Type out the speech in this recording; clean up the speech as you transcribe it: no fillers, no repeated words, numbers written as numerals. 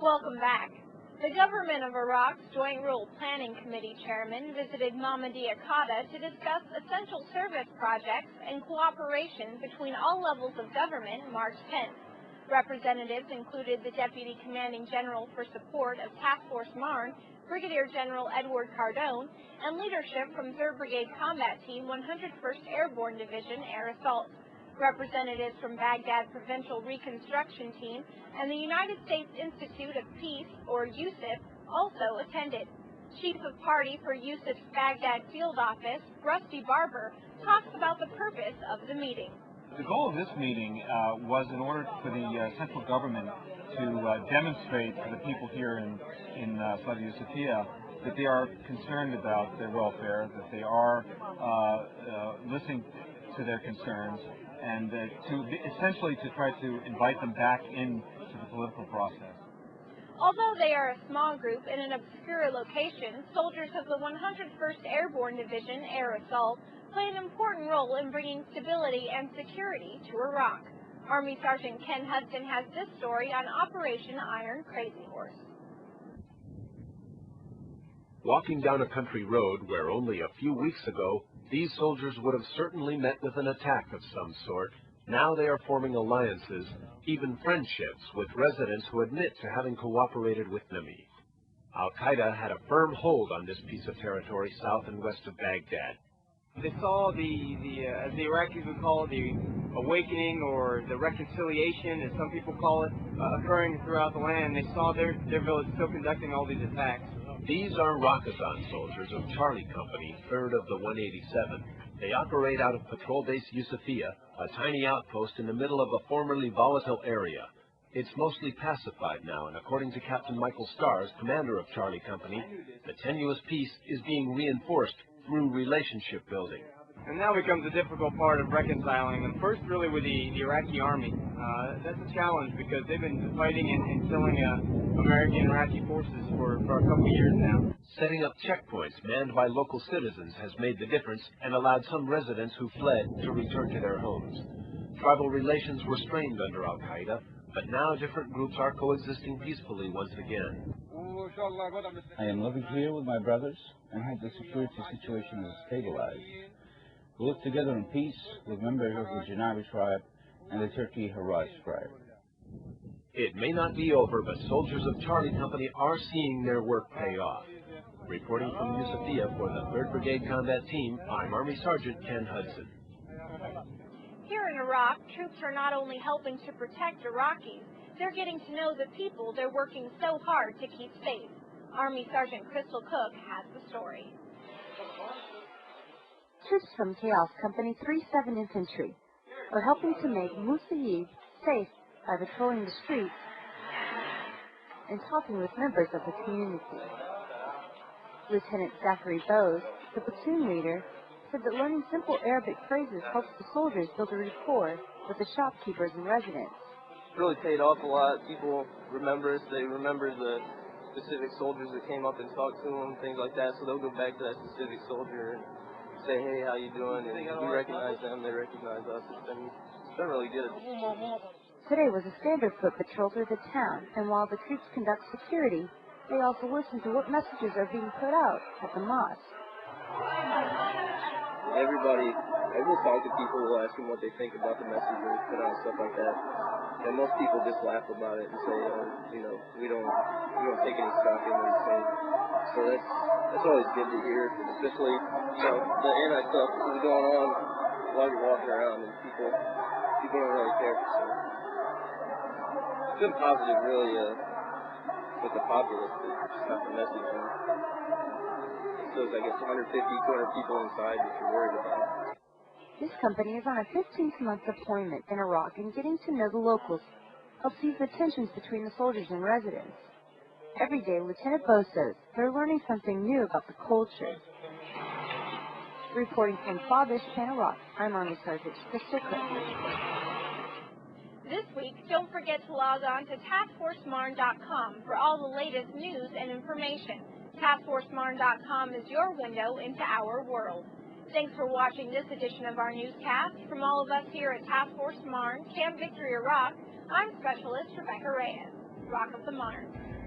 Welcome back. The government of Iraq's Joint Rural Planning Committee chairman visited Mahmoudiya Qatta to discuss essential service projects and cooperation between all levels of government March 10th. Representatives included the Deputy Commanding General for Support of Task Force Marne, Brigadier General Edward Cardone, and leadership from 3rd Brigade Combat Team 101st Airborne Division Air Assault. Representatives from Baghdad Provincial Reconstruction Team and the United States Institute of Peace, or USIP, also attended. Chief of Party for USIP's Baghdad Field Office, Rusty Barber, talks about the purpose of the meeting. The goal of this meeting was in order for the central government to demonstrate to the people here in Saudi Yusufia that they are concerned about their welfare, that they are listening to their concerns, and essentially to try to invite them back into the political process. Although they are a small group in an obscure location, soldiers of the 101st Airborne Division Air Assault play an important role in bringing stability and security to Iraq. Army Sergeant Ken Hudson has this story on Operation Iron Crazyhorse. Walking down a country road where only a few weeks ago these soldiers would have certainly met with an attack of some sort, now they are forming alliances, even friendships, with residents who admit to having cooperated with Nami. Al-Qaeda had a firm hold on this piece of territory south and west of Baghdad. They saw as the Iraqis would call it, the awakening or the reconciliation, as some people call it, occurring throughout the land. They saw their village still conducting all these attacks. These are Rakazan soldiers of Charlie Company, 3rd of the 187. They operate out of Patrol Base Yusufia, a tiny outpost in the middle of a formerly volatile area. It's mostly pacified now, and according to Captain Michael Stars, commander of Charlie Company, the tenuous peace is being reinforced through relationship building. And now becomes the difficult part of reconciling them. First, really, with the Iraqi army. That's a challenge because they've been fighting and killing American and Iraqi forces for a couple of years now. Setting up checkpoints manned by local citizens has made the difference and allowed some residents who fled to return to their homes. Tribal relations were strained under Al-Qaeda, but now different groups are coexisting peacefully once again. I am living here with my brothers and hope the security situation is stabilized. We live together in peace with members of the Janabi tribe and the Turkey Haraj tribe. It may not be over, but soldiers of Charlie Company are seeing their work pay off. Reporting from Yusufia for the 3rd Brigade Combat Team, I'm Army Sergeant Ken Hudson. Here in Iraq, troops are not only helping to protect Iraqis, they're getting to know the people they're working so hard to keep safe. Army Sergeant Crystal Cook has the story. Troops from Chaos Company 37 Infantry are helping to make Musayyib safe by patrolling the streets and talking with members of the community. Lieutenant Zachary Bowes, the platoon leader, said that learning simple Arabic phrases helps the soldiers build a rapport with the shopkeepers and residents. It really paid off a lot. People remember us. They remember the specific soldiers that came up and talked to them, things like that. So they'll go back to that specific soldier and say, hey, how you doing? And we recognize them, they recognize us. It's been really good. Today was a standard foot patrol through the town, and while the troops conduct security, they also listen to what messages are being put out at the mosque. Everybody, I will talk to people, will ask them what they think about the messages put out, stuff like that. And most people just laugh about it and say, we don't take any stock in what he's saying. So that's always good to hear, especially, the anti-stuff is going on while you're walking around and people don't really care. So it's been positive, really, with the populace to stop the message. So it's, I guess, 150, 200 people inside that you're worried about. This company is on a 15-month deployment in Iraq, and getting to know the locals helps ease the tensions between the soldiers and residents. Every day, Lieutenant Bo says they're learning something new about the culture. Reporting from Fabish, Iraq, I'm Army Sergeant Crystal Cook. This week, don't forget to log on to taskforcemarne.com for all the latest news and information. TaskForceMarne.com is your window into our world. Thanks for watching this edition of our newscast. From all of us here at Task Force Marne, Camp Victory, Iraq, I'm Specialist Rebecka Reyes. Rock of the Marne.